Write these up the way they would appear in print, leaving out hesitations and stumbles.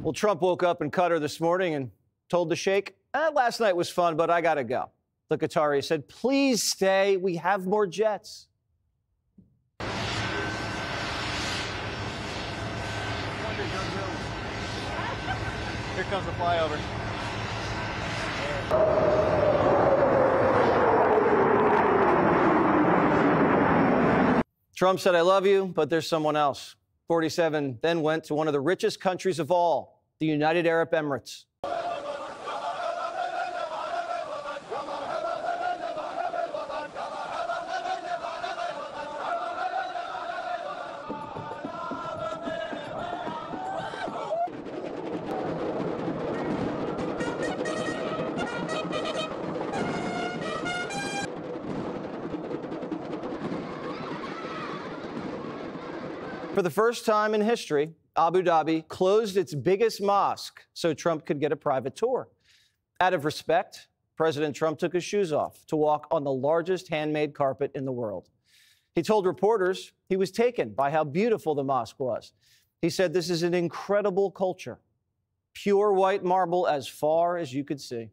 Well, Trump woke up in Qatar this morning and told the Sheikh, last night was fun, but I got to go. The Qatari said, please stay. We have more jets. Here comes the flyover. Trump said, I love you, but there's someone else. 47 then went to one of the richest countries of all, the United Arab Emirates. For the first time in history, Abu Dhabi closed its biggest mosque so Trump could get a private tour. Out of respect, President Trump took his shoes off to walk on the largest handmade carpet in the world. He told reporters he was taken by how beautiful the mosque was. He said, this is an incredible culture, pure white marble as far as you could see.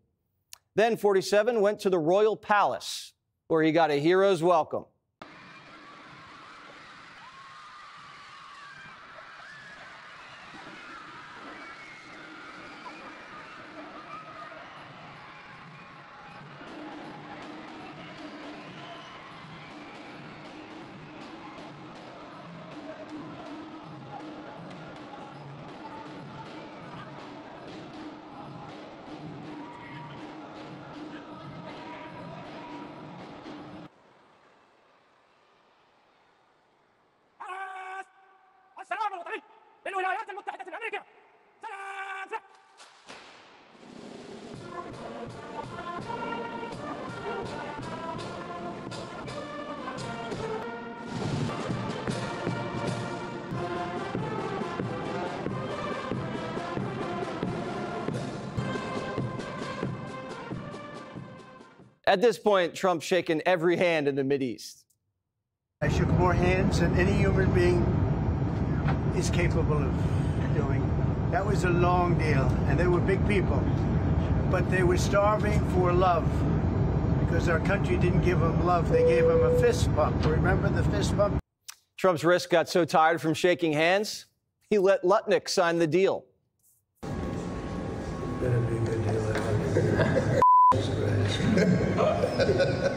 Then 47 went to the royal palace, where he got a hero's welcome. At this point, Trump's shaken every hand in the Mideast. I shook more hands than any human being is capable of doing. That was a long deal, and they were big people. But they were starving for love, because our country didn't give them love. They gave them a fist bump. Remember the fist bump? Trump's wrist got so tired from shaking hands, he let Lutnick sign the deal. Better be a good deal. It's gonna be good.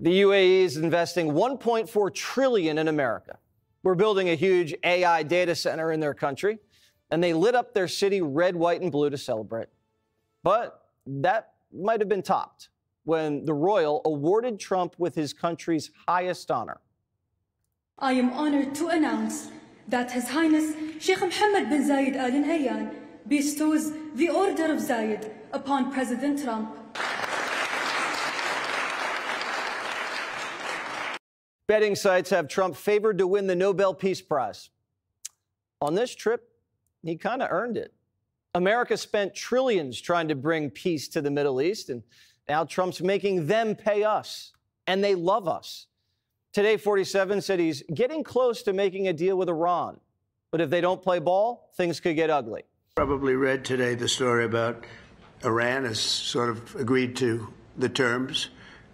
The UAE is investing $1.4 trillion in America. We're building a huge AI data center in their country, and they lit up their city red, white, and blue to celebrate. But that might have been topped when the royal awarded Trump with his country's highest honor. I am honored to announce that His Highness Sheikh Mohammed bin Zayed Al Nahyan bestows the Order of Zayed upon President Trump. Betting sites have Trump favored to win the Nobel Peace Prize. On this trip, he kind of earned it. America spent trillions trying to bring peace to the Middle East, and now Trump's making them pay us, and they love us. Today, 47 said he's getting close to making a deal with Iran. But if they don't play ball, things could get ugly. Probably read today the story about Iran has sort of agreed to the terms.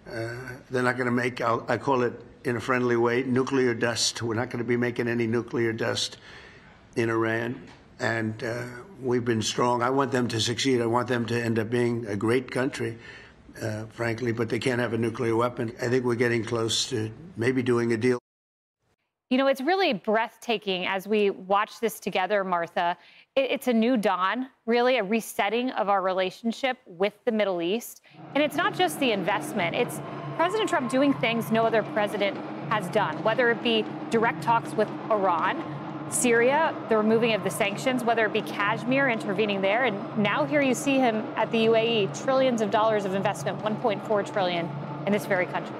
They're not going to make, I call it in a friendly way, nuclear dust. We're not going to be making any nuclear dust in Iran. And we've been strong. I want them to succeed. I want them to end up being a great country. Frankly, but they can't have a nuclear weapon. I think we're getting close to maybe doing a deal. You know, it's really breathtaking as we watch this together, Martha. It's a new dawn, really, a resetting of our relationship with the Middle East. And it's not just the investment. It's President Trump doing things no other president has done, whether it be direct talks with Iran, Syria, the removing of the sanctions, whether it be Kashmir, intervening there. And now here you see him at the UAE, trillions of dollars of investment, $1.4 trillion in this very country.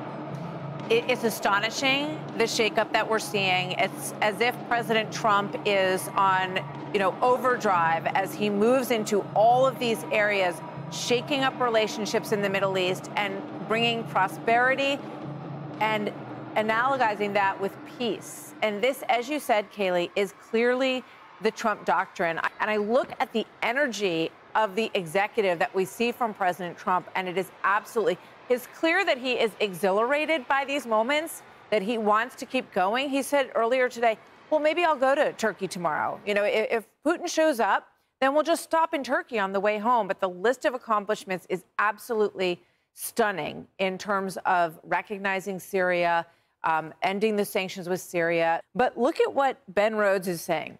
It's astonishing, the shakeup that we're seeing. It's as if President Trump is on, overdrive as he moves into all of these areas, shaking up relationships in the Middle East and bringing prosperity and analogizing that with peace. And this, as you said, Kaylee, is clearly the Trump doctrine. And I look at the energy of the executive that we see from President Trump, and it is absolutely, it's clear that he is exhilarated by these moments, that he wants to keep going. He said earlier today, well, maybe I'll go to Turkey tomorrow. You know, if Putin shows up, then we'll just stop in Turkey on the way home. But the list of accomplishments is absolutely stunning in terms of recognizing Syria, ending the sanctions with Syria. But look at what Ben Rhodes is saying,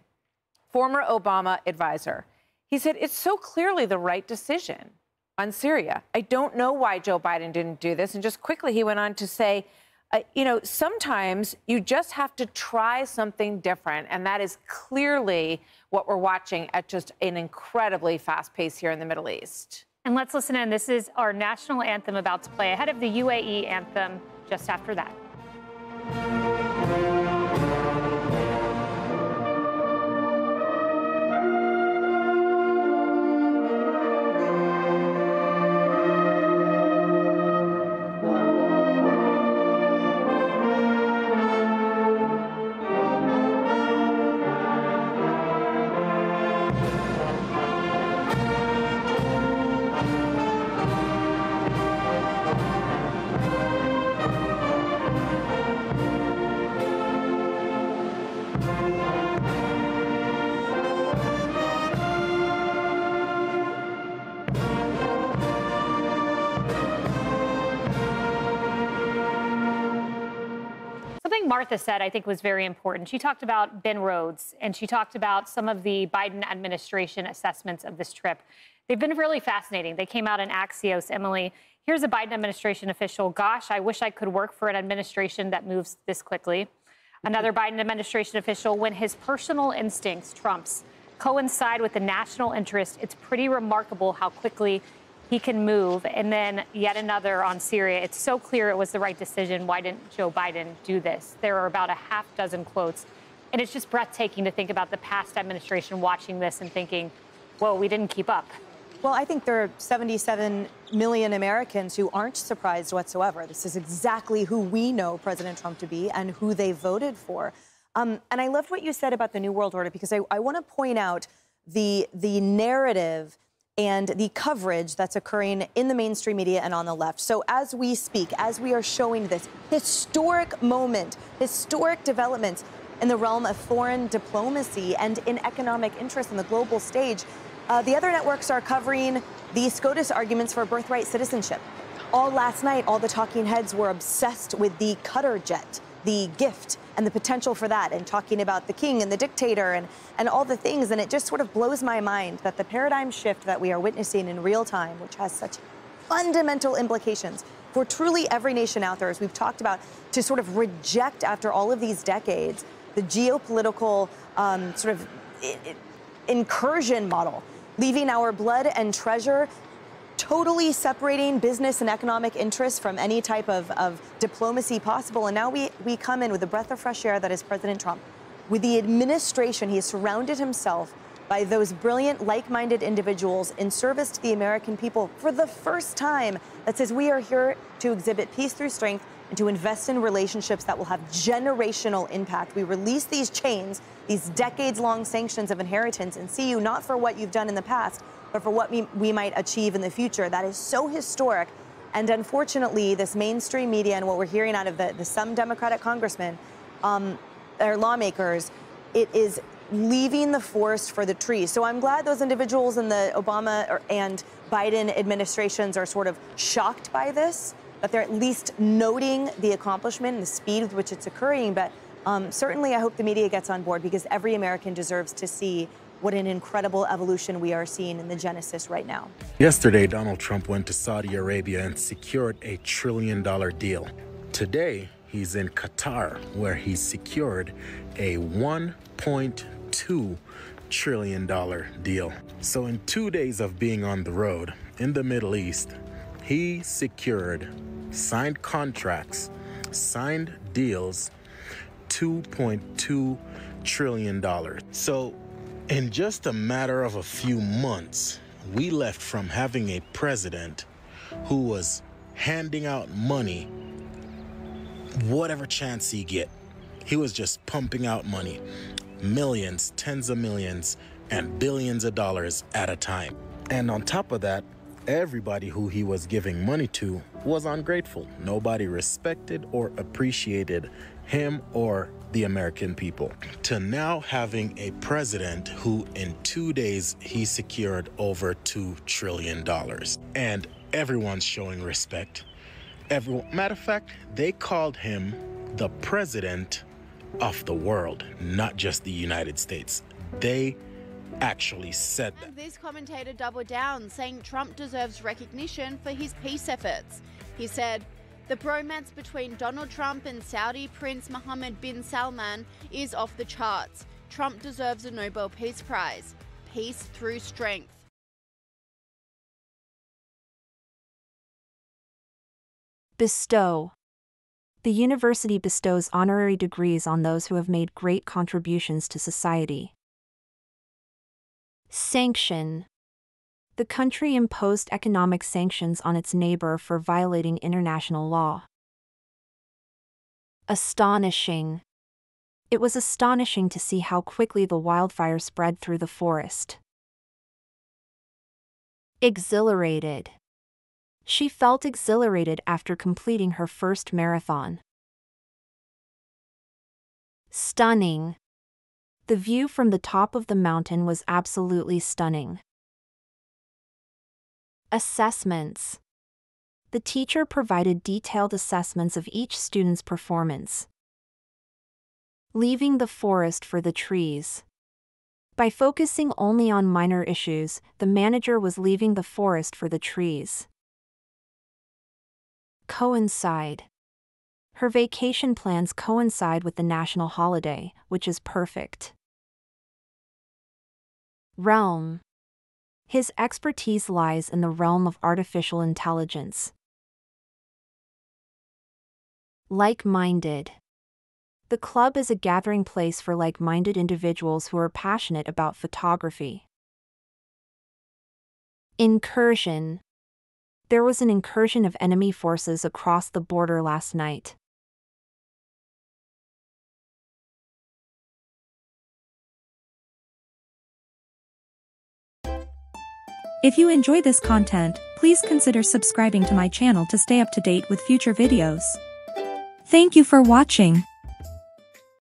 former Obama advisor. He said, it's so clearly the right decision on Syria. I don't know why Joe Biden didn't do this. And just quickly, he went on to say, you know, sometimes you just have to try something different. And that is clearly what we're watching at just an incredibly fast pace here in the Middle East. And let's listen in. This is our national anthem about to play ahead of the UAE anthem just after that. Martha said, I think, was very important. She talked about Ben Rhodes, and she talked about some of the Biden administration assessments of this trip. They've been really fascinating. They came out in Axios. Emily, here's a Biden administration official. Gosh, I wish I could work for an administration that moves this quickly. Another Biden administration official, when his personal instincts, Trump's, coincide with the national interest, it's pretty remarkable how quickly he can move. And then yet another on Syria. It's so clear it was the right decision. Why didn't Joe Biden do this? There are about a half dozen quotes. And it's just breathtaking to think about the past administration watching this and thinking, whoa, we didn't keep up. Well, I think there are 77 million Americans who aren't surprised whatsoever. This is exactly who we know President Trump to be and who they voted for. And I loved what you said about the New World Order, because I want to point out the narrative and the coverage that's occurring in the mainstream media and on the left. So as we speak, as we are showing this historic moment, historic developments in the realm of foreign diplomacy and in economic interest on the global stage, the other networks are covering the SCOTUS arguments for birthright citizenship. All last night, all the talking heads were obsessed with the Qatar jet, the gift, and the potential for that, and talking about the king and the dictator and all the things. And it just sort of blows my mind that the paradigm shift that we are witnessing in real time, which has such fundamental implications for truly every nation out there, as we've talked about, to sort of reject after all of these decades the geopolitical sort of incursion model, leaving our blood and treasure totally separating business and economic interests from any type of diplomacy possible. And now we come in with a breath of fresh air that is President Trump. With the administration, he has surrounded himself by those brilliant, like-minded individuals in service to the American people for the first time, that says we are here to exhibit peace through strength and to invest in relationships that will have generational impact. We release these chains, these decades-long sanctions of inheritance, and see you not for what you've done in the past, but for what we might achieve in the future. That is so historic. And unfortunately, this mainstream media and what we're hearing out of some Democratic congressmen or lawmakers, it is leaving the forest for the trees. So I'm glad those individuals in the Obama and Biden administrations are sort of shocked by this, that they're at least noting the accomplishment and the speed with which it's occurring. But certainly I hope the media gets on board, because every American deserves to see what an incredible evolution we are seeing in the genesis right now. Yesterday, Donald Trump went to Saudi Arabia and secured a $1 trillion deal. Today, he's in Qatar, where he secured a $1.2 trillion deal. So in 2 days of being on the road in the Middle East, he secured signed contracts, signed deals, $2.2 trillion. So in just a matter of a few months, we left from having a president who was handing out money whatever chance he get. He was just pumping out money, millions, tens of millions, and billions of dollars at a time. And on top of that, everybody who he was giving money to was ungrateful. Nobody respected or appreciated him or the American people. To now having a president who in 2 days he secured over $2 trillion. And everyone's showing respect. Matter of fact, they called him the president of the world, not just the United States. They actually said that. And this commentator doubled down, saying Trump deserves recognition for his peace efforts. He said, "The bromance between Donald Trump and Saudi Prince Mohammed bin Salman is off the charts. Trump deserves a Nobel Peace Prize. Peace through strength." Bestow. The university bestows honorary degrees on those who have made great contributions to society. Sanction. The country imposed economic sanctions on its neighbor for violating international law. Astonishing. It was astonishing to see how quickly the wildfire spread through the forest. Exhilarated. She felt exhilarated after completing her first marathon. Stunning. The view from the top of the mountain was absolutely stunning. Assessments. The teacher provided detailed assessments of each student's performance. Leaving the forest for the trees. By focusing only on minor issues, the manager was leaving the forest for the trees. Coincide. Her vacation plans coincide with the national holiday, which is perfect. Realm. His expertise lies in the realm of artificial intelligence. Like-minded. The club is a gathering place for like-minded individuals who are passionate about photography. Incursion. There was an incursion of enemy forces across the border last night. If you enjoy this content, please consider subscribing to my channel to stay up to date with future videos. Thank you for watching.